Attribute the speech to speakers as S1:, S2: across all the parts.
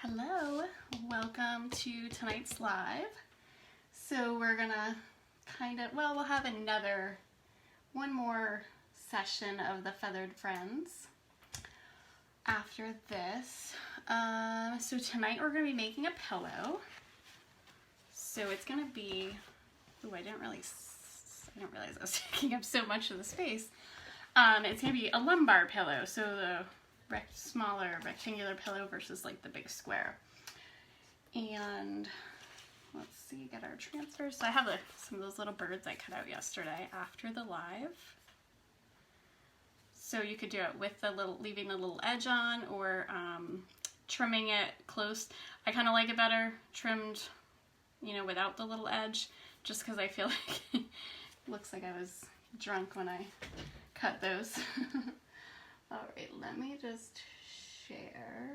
S1: Hello, welcome to tonight's live. So we're gonna we'll have one more session of the Feathered Friends after this. So tonight we're gonna be making a pillow. So it's gonna be, I didn't realize I was taking up so much of the space. It's gonna be a lumbar pillow, so the smaller rectangular pillow versus like the big square. And let's see, get our transfers. So I have some of those little birds I cut out yesterday after the live. So you could do it with leaving the little edge on, or trimming it close. I kind of like it better trimmed, without the little edge, just because I feel like it looks like I was drunk when I cut those. All right, let me just share.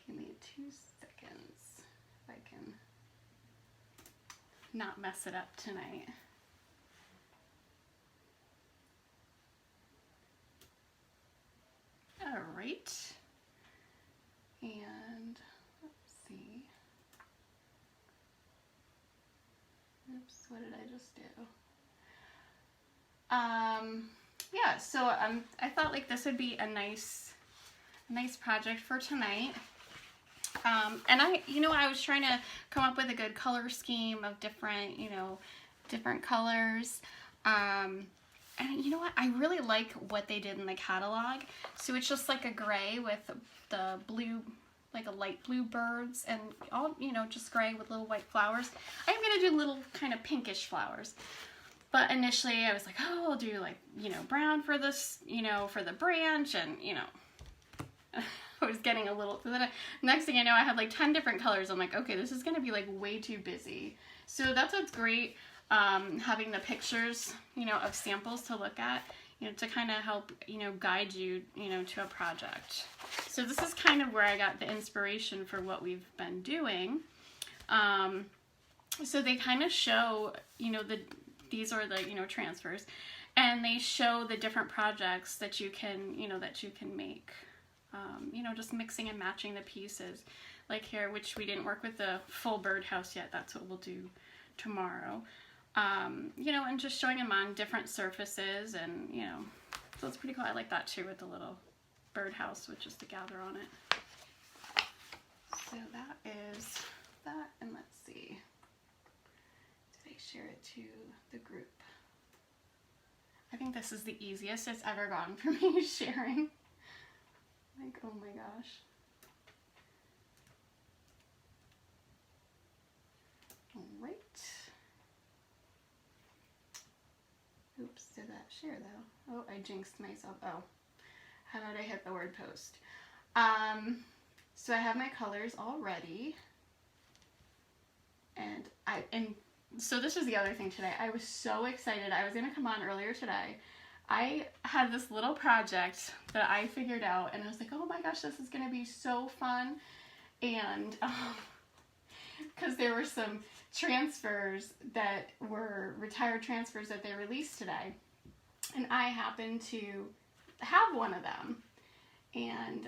S1: Give me 2 seconds if I can not mess it up tonight. All right, and let's see. Oops, what did I just do? Yeah, so I thought like this would be a nice project for tonight. And I was trying to come up with a good color scheme of different colors. And you know what? I really like what they did in the catalog. So it's just like a gray with the blue, like a light blue birds, and all, just gray with little white flowers. I'm gonna do little kind of pinkish flowers. But initially I was like, oh, I'll do like, brown for this, for the branch, and, I was getting a little, next thing I know, I had like 10 different colors. I'm like, okay, this is going to be like way too busy. So that's what's great, having the pictures, of samples to look at, to kind of help, guide you, to a project. So this is kind of where I got the inspiration for what we've been doing. So they kind of show, these are the, transfers, and they show the different projects that you can, make, just mixing and matching the pieces, like here, which we didn't work with the full birdhouse yet. That's what we'll do tomorrow. And just showing them on different surfaces, and, so it's pretty cool. I like that too, with the little birdhouse, which is the gather on it. So that is that, and let's see. Share it to the group. I think this is the easiest it's ever gotten for me sharing. Like, oh my gosh. All right. Oops, did that share though? Oh, I jinxed myself. Oh, how did I hit the word post? So I have my colors all ready. And so this is the other thing today. I was so excited. I was going to come on earlier today. I had this little project that I figured out, and I was like, oh my gosh, this is going to be so fun. And because there were some transfers that were retired transfers that they released today, and I happened to have one of them. And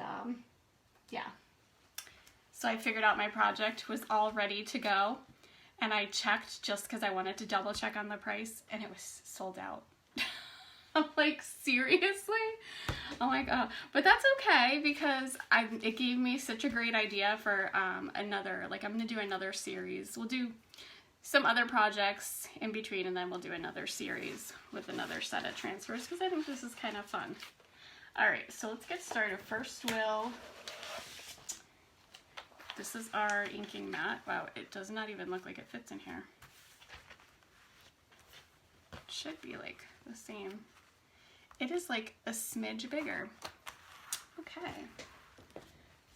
S1: yeah, so I figured out my project was all ready to go. And I checked just because I wanted to double check on the price, and it was sold out. I'm like, seriously? I'm like, oh, but that's okay, because it gave me such a great idea for I'm going to do another series. We'll do some other projects in between, and then we'll do another series with another set of transfers, because I think this is kind of fun. All right, so let's get started. First, this is our inking mat. Wow, it does not even look like it fits in here. It should be like the same. It is like a smidge bigger. Okay.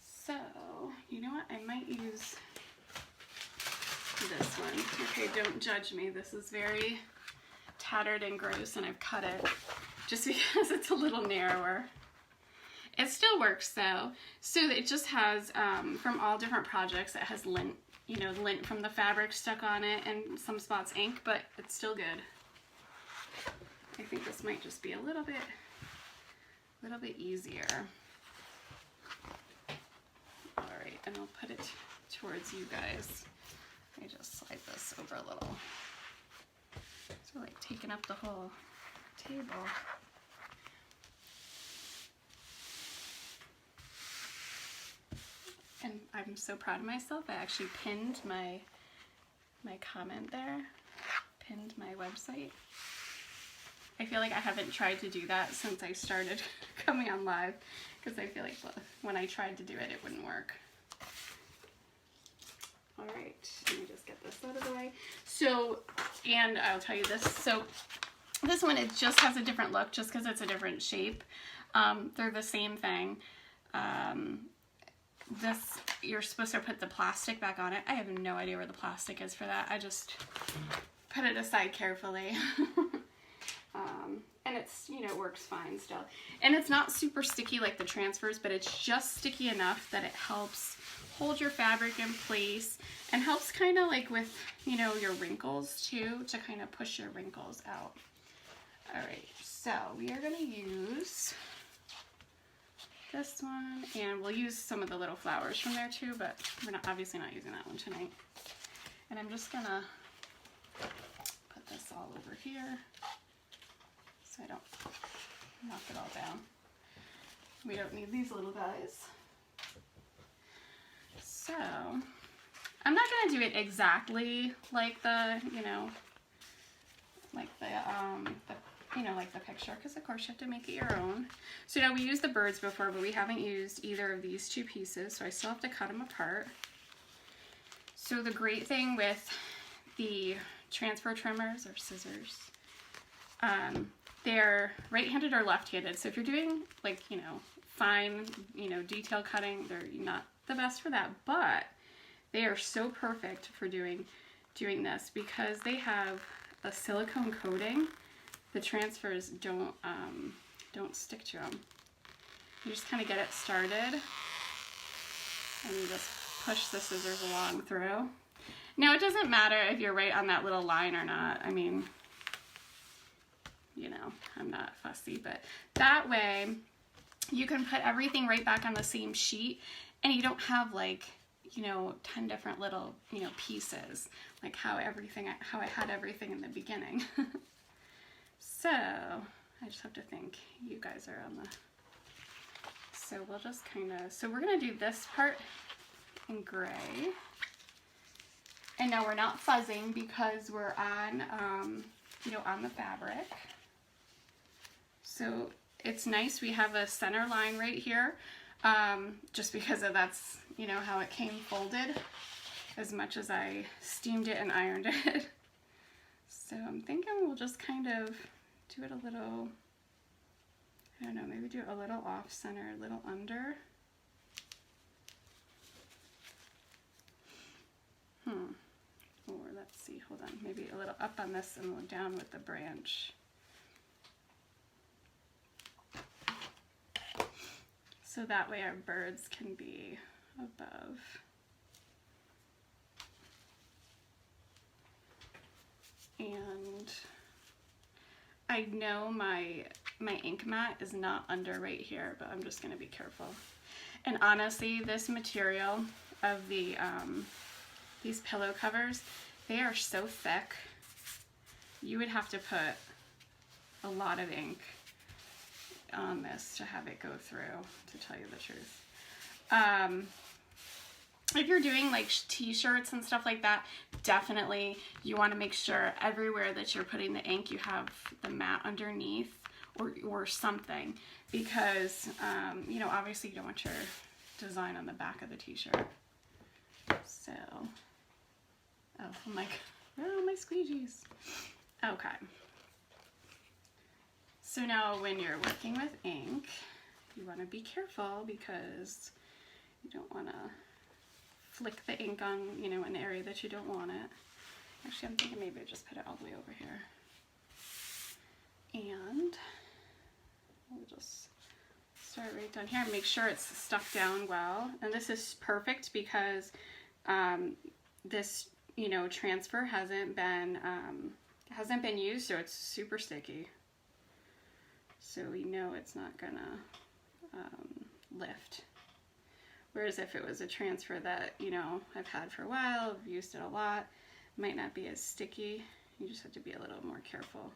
S1: So, you know what? I might use this one. Okay, don't judge me. This is very tattered and gross, and I've cut it just because it's a little narrower. It still works though. So it just has, from all different projects, it has lint, lint from the fabric stuck on it, and some spots ink, but it's still good. I think this might just be a little bit easier. towards you guys. Let me just slide this over a little. So like taking up the whole table. And I'm so proud of myself. I actually pinned my comment there, pinned my website. I feel like I haven't tried to do that since I started coming on live, because I feel like when I tried to do it, it wouldn't work. All right, let me just get this out of the way. So, and I'll tell you this, so this one, it just has a different look just because it's a different shape. They're the same thing. This, you're supposed to put the plastic back on it. I have no idea where the plastic is for that. I just put it aside carefully. And it's, you know, works fine still. And it's not super sticky like the transfers, but it's just sticky enough that it helps hold your fabric in place and helps kind of like with, you know, your wrinkles too, to kind of push your wrinkles out. All right, so we are going to use this one, and we'll use some of the little flowers from there too, but we're obviously not using that one tonight. And I'm just going to put this all over here so I don't knock it all down. We don't need these little guys. So, I'm not going to do it exactly like the, you know, like the like the picture, because of course you have to make it your own. So now we used the birds before, but we haven't used either of these two pieces, so I still have to cut them apart. So the great thing with the transfer trimmers or scissors, they're right-handed or left-handed. So if you're doing like, you know, fine, you know, detail cutting, they're not the best for that, but they are so perfect for doing this because they have a silicone coating. The transfers don't stick to them. You just kind of get it started and you just push the scissors along through. Now it doesn't matter if you're right on that little line or not. I mean, you know, I'm not fussy, but that way you can put everything right back on the same sheet and you don't have like, you know, 10 different little, you know, pieces, like how I had everything in the beginning. So I just have to think you guys are on the, so we'll just kind of, so we're going to do this part in gray. And now we're not fuzzing because we're on, you know, on the fabric. So it's nice we have a center line right here, just because of that's, you know, how it came folded, as much as I steamed it and ironed it. So I'm thinking we'll just kind of do it a little, I don't know, maybe do it a little off center, a little under. Or let's see, hold on, maybe a little up on this and down with the branch. So that way our birds can be above. And I know my ink mat is not under right here, but I'm just going to be careful. And honestly, this material of the these pillow covers, they are so thick. You would have to put a lot of ink on this to have it go through, to tell you the truth. If you're doing like t-shirts and stuff like that, definitely you want to make sure everywhere that you're putting the ink you have the mat underneath or something, because you know, obviously you don't want your design on the back of the t-shirt. So, oh my, where are my squeegees? Okay. So now when you're working with ink, you want to be careful because you don't want to flick the ink on, you know, an area that you don't want it. Actually, I'm thinking maybe I just put it all the way over here. And we'll just start right down here and make sure it's stuck down well. And this is perfect because this, you know, transfer hasn't been used, so it's super sticky. So we know it's not gonna lift. Whereas if it was a transfer that, you know, I've had for a while, I've used it a lot, it might not be as sticky. You just have to be a little more careful.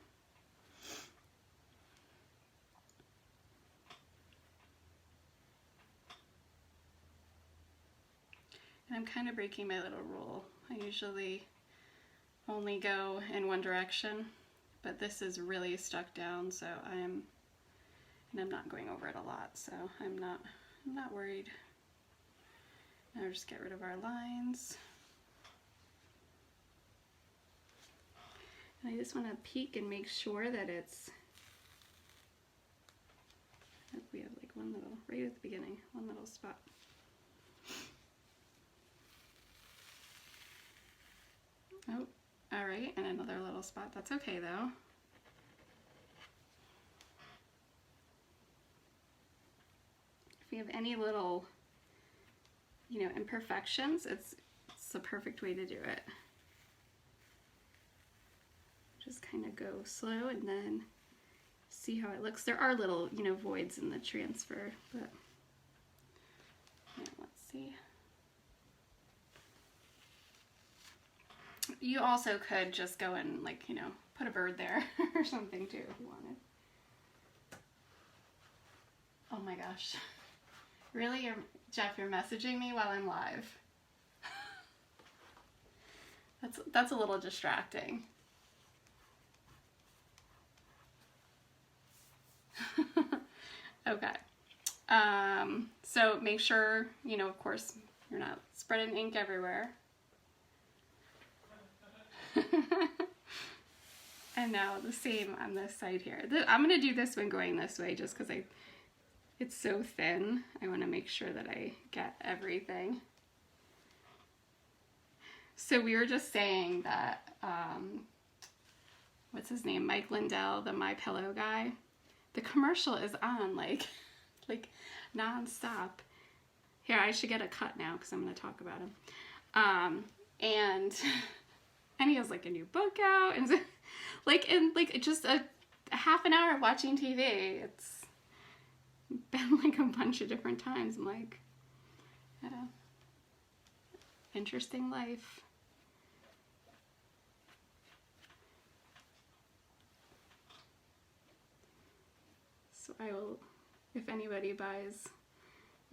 S1: And I'm kind of breaking my little rule. I usually only go in one direction, but this is really stuck down, so I'm not going over it a lot, so I'm not worried. Now just get rid of our lines. And I just want to peek and make sure that it's, we have like one little, right at the beginning, one little spot. Oh, all right, and another little spot. That's okay though. If you have any little, you know, imperfections, it's the perfect way to do it. Just kind of go slow and then see how it looks. There are little, you know, voids in the transfer, but yeah, let's see. You also could just go and, like, you know, put a bird there or something too if you wanted. Oh my gosh. Really? Jeff, you're messaging me while I'm live. That's a little distracting. Okay. So make sure, you know, of course, you're not spreading ink everywhere. And now the same on this side here. I'm going to do this one going this way just because it's so thin. I want to make sure that I get everything. So we were just saying that, what's his name? Mike Lindell, the My Pillow guy. The commercial is on like non-stop. Here, I should get a cut now because I'm going to talk about him. And he has like a new book out, and like just a half an hour watching TV. It's been like a bunch of different times. I'm like, yeah, interesting life. So I will, if anybody buys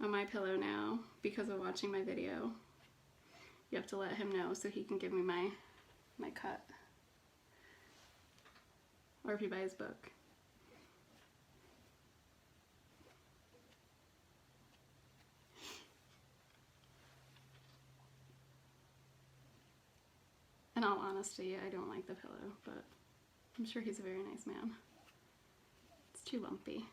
S1: a My Pillow now because of watching my video, you have to let him know so he can give me my cut. Or if you buy his book. In all honesty, I don't like the pillow, but I'm sure he's a very nice man. It's too lumpy.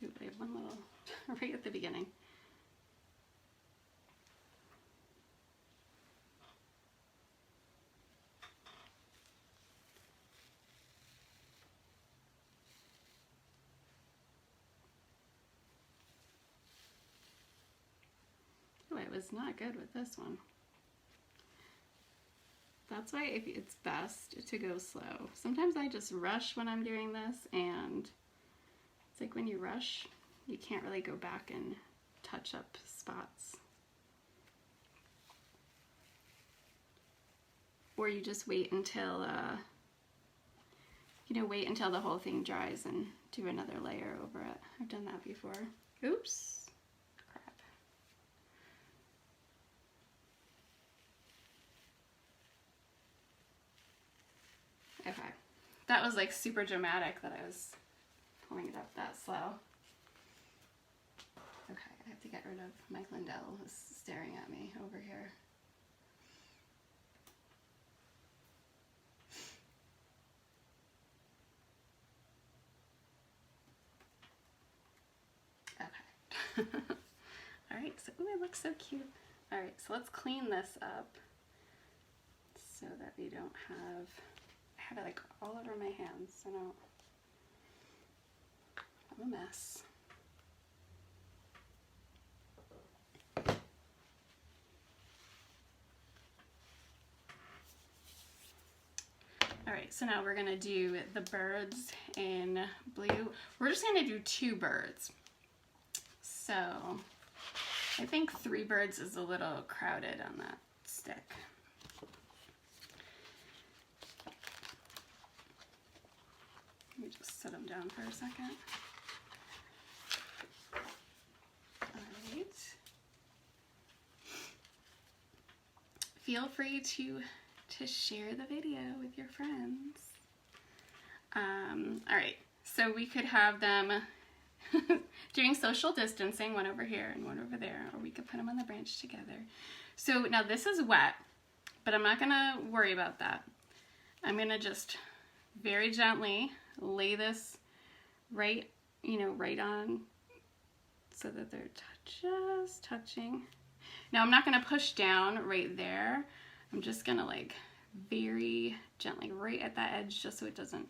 S1: Ooh, I have one little right at the beginning. Oh, I was not good with this one. That's why it's best to go slow. Sometimes I just rush when I'm doing this, and it's like when you rush, you can't really go back and touch up spots. Or you just wait until, wait until the whole thing dries and do another layer over it. I've done that before. Oops. Crap. Okay. That was like super dramatic that I was pulling it up that slow. Okay, I have to get rid of Mike Lindell, who's staring at me over here. Okay. Alright, so ooh, it looks so cute. Alright, so let's clean this up so that we don't I have it like all over my hands, so I'm a mess. right, so now we're gonna do the birds in blue. We're just gonna do 2 birds. So I think 3 birds is a little crowded on that stick. Let me just set them down for a second. All right. Feel free to share the video with your friends. All right, so we could have them doing social distancing, one over here and one over there, or we could put them on the branch together. So now this is wet, but I'm not gonna worry about that. I'm gonna just very gently lay this right, right on so that they're just touching. Now I'm not gonna push down right there. I'm just gonna like very gently right at that edge just so it doesn't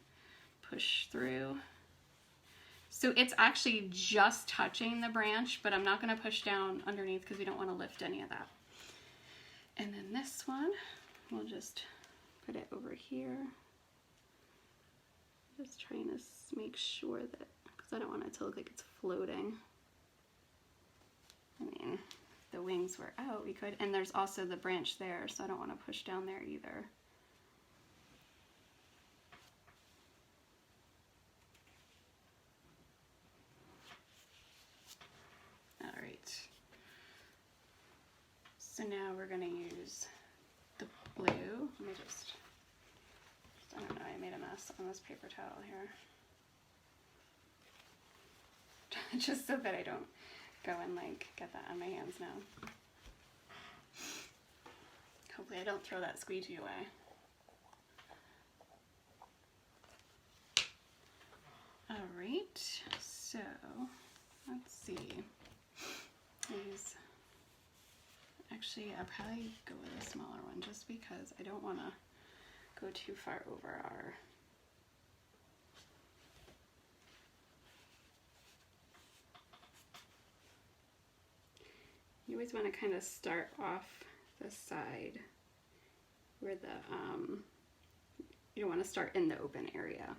S1: push through. So it's actually just touching the branch, but I'm not gonna push down underneath because we don't wanna lift any of that. And then this one, we'll just put it over here. Just trying to make sure that, because I don't want it to look like it's floating. I mean, if the wings were out, we could, and there's also the branch there, so I don't want to push down there either. All right. So now we're going to use the blue. Let me just, I don't know, I made a mess on this paper towel here. Just so that I don't go and like get that on my hands now. Hopefully I don't throw that squeegee away. All right, so let's see. These, actually I'll probably go with a smaller one just because I don't want to go too far over our You always want to kind of start off the side where the, you don't want to start in the open area.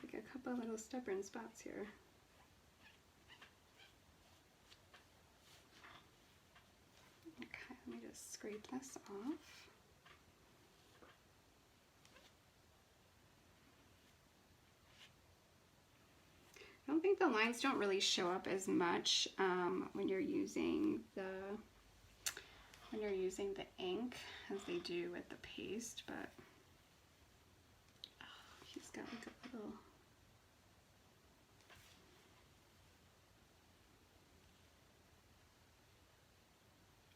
S1: Like a couple little stubborn spots here. Let me just scrape this off. I don't think the lines don't really show up as much when you're using the ink as they do with the paste, but oh, he's got like a little.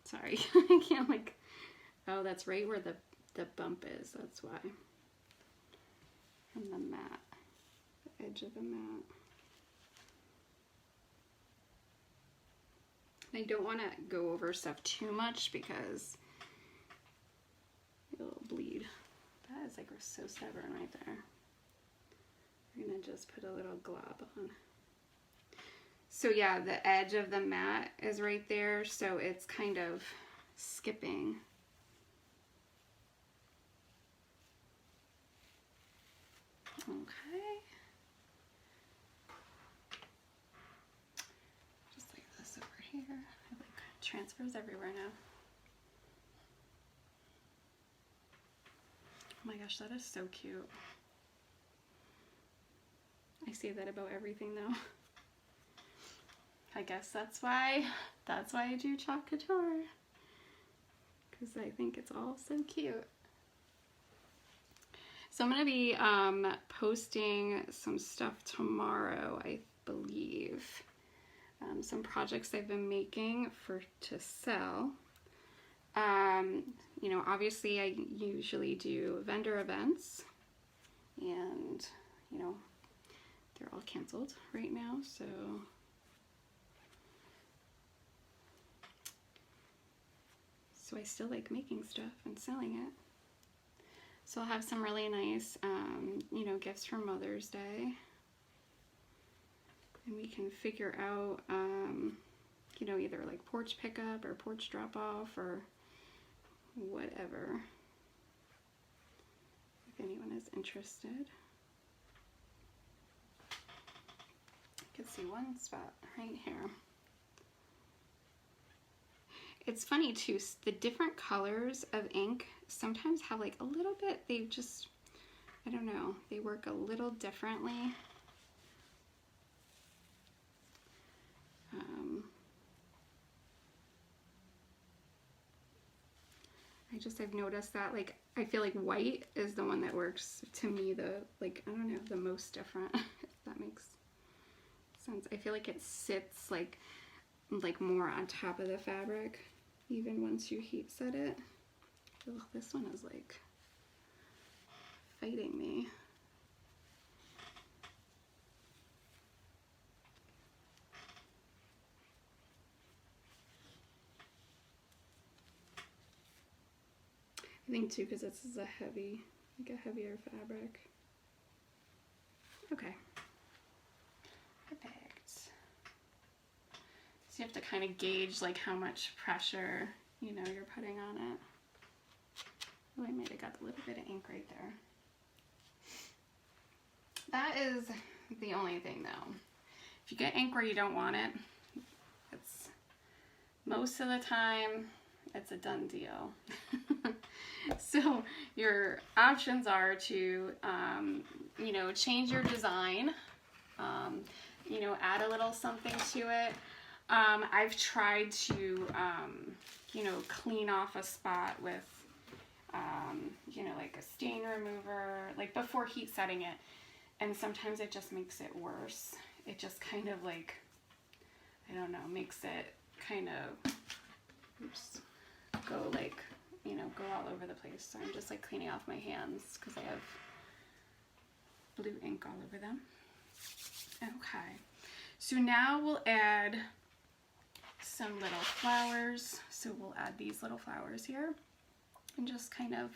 S1: Sorry, I can't like, oh, that's right where the bump is, that's why. From the mat, the edge of the mat. I don't want to go over stuff too much because it'll bleed. That is like so stubborn right there. We're gonna just put a little glob on. So yeah, the edge of the mat is right there, so it's kind of skipping. Okay. Just like this over here. It like transfers everywhere now. Oh my gosh, that is so cute. I say that about everything though. I guess that's why I do Chalk Couture, because I think it's all so cute. So I'm going to be posting some stuff tomorrow, I believe. Some projects I've been making to sell. You know, obviously I usually do vendor events, and you know, they're all canceled right now, so I still like making stuff and selling it. So I'll have some really nice, you know, gifts for Mother's Day. And we can figure out, you know, either like porch pickup or porch drop off or whatever, if anyone is interested. You can see one spot right here. It's funny too, the different colors of ink sometimes have like a little bit, they just, I don't know, they work a little differently. I've noticed that, like, I feel like white is the one that works to me the, like, I don't know, the most different, if that makes sense. I feel like it sits like more on top of the fabric, even once you heat set it. Ugh, this one is like fighting me. I think too, because this is a heavy, like a heavier fabric. Okay. Perfect. So you have to kind of gauge like how much pressure, you know, you're putting on it. Oh, I might have got a little bit of ink right there. That is the only thing though. If you get ink where you don't want it, it's most of the time it's a done deal. So your options are to, you know, change your design, you know, add a little something to it. I've tried to, you know, clean off a spot with, you know, like a stain remover, like before heat setting it. And sometimes it just makes it worse. It just kind of like, I don't know, makes it kind of, oops, go like, you know, go all over the place. So I'm just like cleaning off my hands because I have blue ink all over them. Okay, so now we'll add some little flowers. So we'll add these little flowers here and just kind of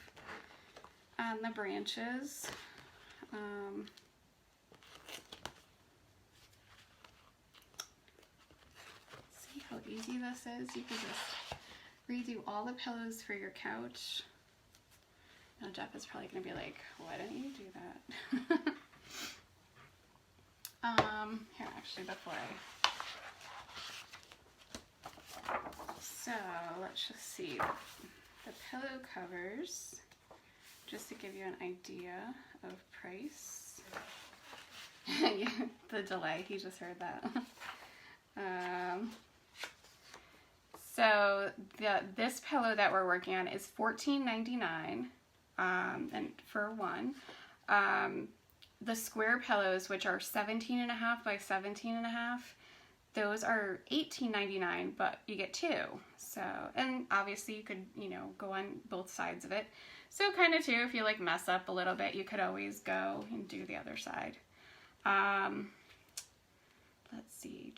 S1: on the branches. See how easy this is? You can just redo all the pillows for your couch. Now Jeff is probably going to be like, why didn't you do that? Here, actually, before so let's just see the pillow covers, just to give you an idea of price. The delay, he just heard that. So this pillow that we're working on is $14.99, and for one. The square pillows, which are 17.5 by 17.5, those are $18.99, but you get two. So, and obviously you could, you know, go on both sides of it. So kind of too, if you like mess up a little bit, you could always go and do the other side. Let's see.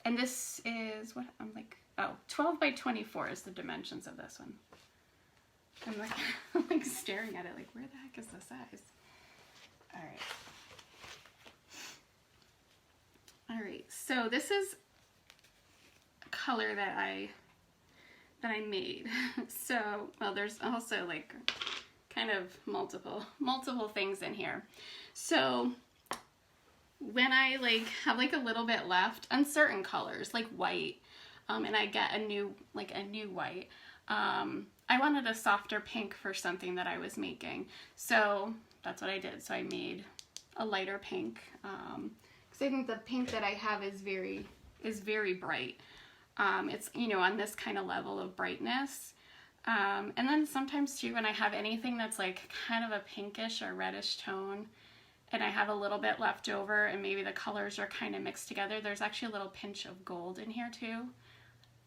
S1: And this is what I'm like, oh, 12 by 24 is the dimensions of this one. I'm like, I'm like staring at it like, where the heck is the size? All right, so this is a color that I made. So, well, there's also like kind of multiple things in here. So when I like have like a little bit left on certain colors, like white, and I get a new white, I wanted a softer pink for something that I was making. So that's what I did. So I made a lighter pink, because I think the pink that I have is very bright. It's, you know, on this kind of level of brightness. And then sometimes too, when I have anything that's like kind of a pinkish or reddish tone, and I have a little bit left over and maybe the colors are kind of mixed together, there's actually a little pinch of gold in here too.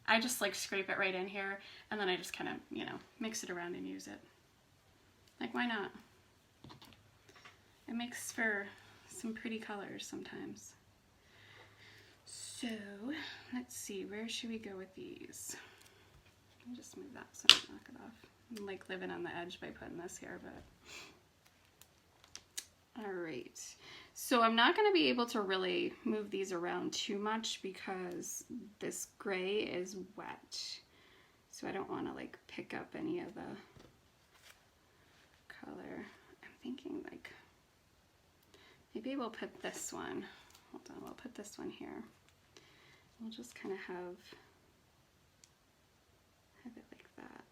S1: I just like scrape it right in here, and then I just kind of, you know, mix it around and use it. Like, why not? It makes for some pretty colors sometimes. So let's see, where should we go with these? Let me just move that so I don't knock it off I'm like living on the edge by putting this here, but all right. So I'm not going to be able to really move these around too much because this gray is wet. So I don't want to like pick up any of the color. I'm thinking like maybe we'll put this one. Hold on, we'll put this one here. We'll just kind of have it like that.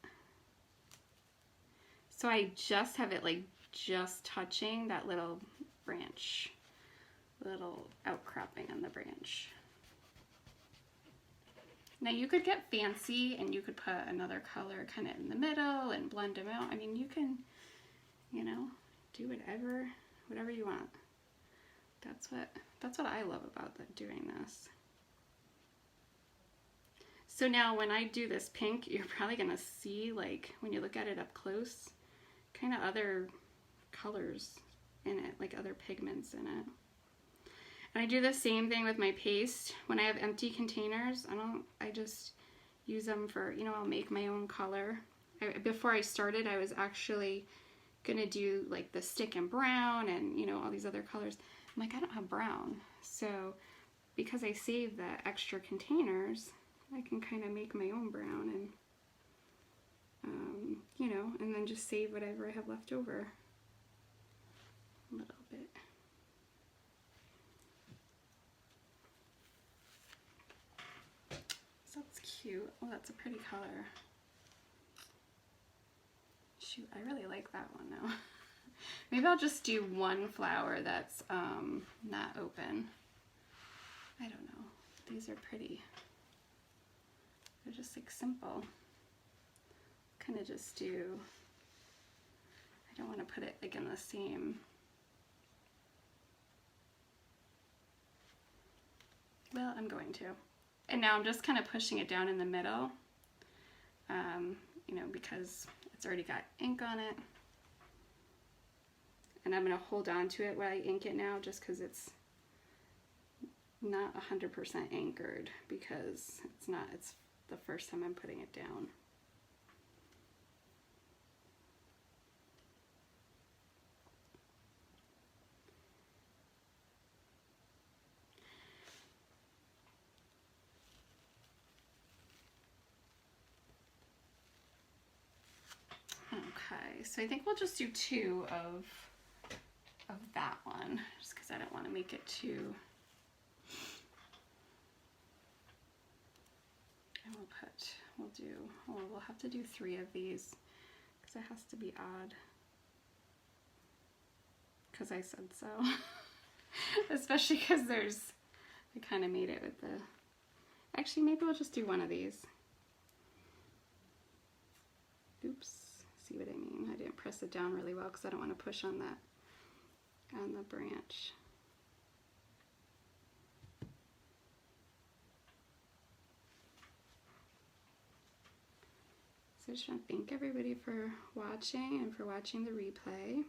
S1: So I just have it like just touching that little branch, little outcropping on the branch. Now you could get fancy and you could put another color kind of in the middle and blend them out. I mean, you can, you know, do whatever you want. That's what I love about doing this. So now when I do this pink, you're probably gonna see, like, when you look at it up close, kind of other colors in it, like other pigments in it. And I do the same thing with my paste. When I have empty containers, I just use them for, you know, I'll make my own color. Before I started, I was actually gonna do like the stick and brown and, you know, all these other colors. I'm like, I don't have brown. So because I save the extra containers, I can kind of make my own brown and, you know, and then just save whatever I have left over a little bit. So that's cute. Oh, that's a pretty color. Shoot, I really like that one now. Maybe I'll just do one flower that's not open. I don't know. These are pretty. They're just like simple. Kind of just do. I don't want to put it like in the same. Well, I'm going to. And now I'm just kind of pushing it down in the middle, you know, because it's already got ink on it. And I'm going to hold on to it while I ink it now, just because it's not 100% anchored, because it's the first time I'm putting it down. Okay, so I think we'll just do two of that one, just because I don't want to make it too. And we'll have to do 3 of these because it has to be odd. Because I said so. Especially because I kind of made it with the, actually maybe we'll just do 1 of these. Oops, see what I mean? I didn't press it down really well because I don't want to push on the branch. So I just want to thank everybody for watching and for watching the replay.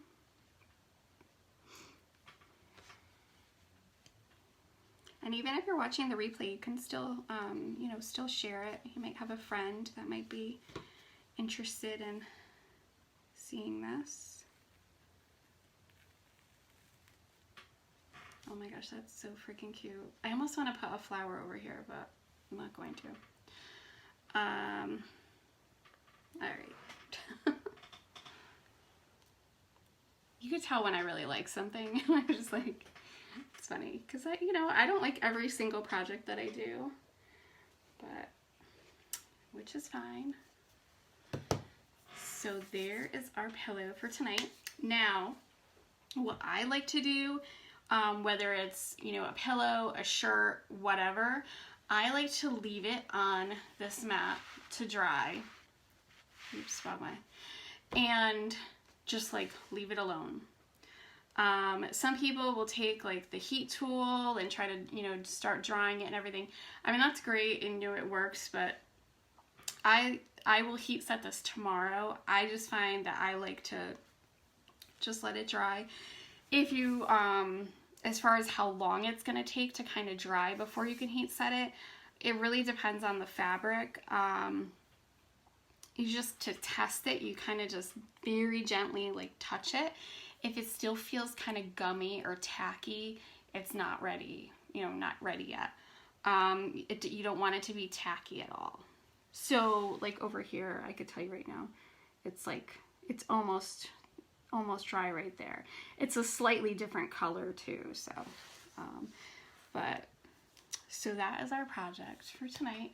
S1: And even if you're watching the replay, you can still, you know, still share it. You might have a friend that might be interested in seeing this. Oh my gosh, that's so freaking cute. I almost want to put a flower over here, but I'm not going to. All right. You could tell when I really like something. I'm just like, it's funny because you know, I don't like every single project that I do, but which is fine. So there is our pillow for tonight. Now, what I like to do, whether it's, you know, a pillow, a shirt, whatever, I like to leave it on this mat to dry. Oops, and just like leave it alone. Some people will take like the heat tool and try to, you know, start drying it and everything. I mean, that's great and, you know, it works, but I will heat set this tomorrow. I just find that I like to just let it dry. If you, as far as how long it's going to take to kind of dry before you can heat set it, it really depends on the fabric. you just, to test it, you kind of just very gently like touch it. If it still feels kind of gummy or tacky, it's not ready, you know, not ready yet. You don't want it to be tacky at all. So like over here, I could tell you right now, it's like, it's almost dry right there. It's a slightly different color too, so, so that is our project for tonight.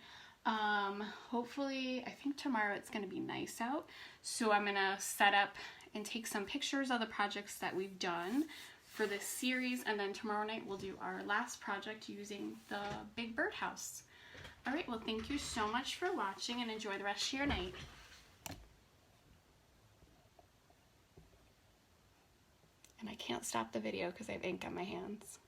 S1: Hopefully, I think tomorrow it's going to be nice out, so I'm going to set up and take some pictures of the projects that we've done for this series, and then tomorrow night we'll do our last project using the big birdhouse. All right, well, thank you so much for watching, and enjoy the rest of your night. And I can't stop the video because I have ink on my hands.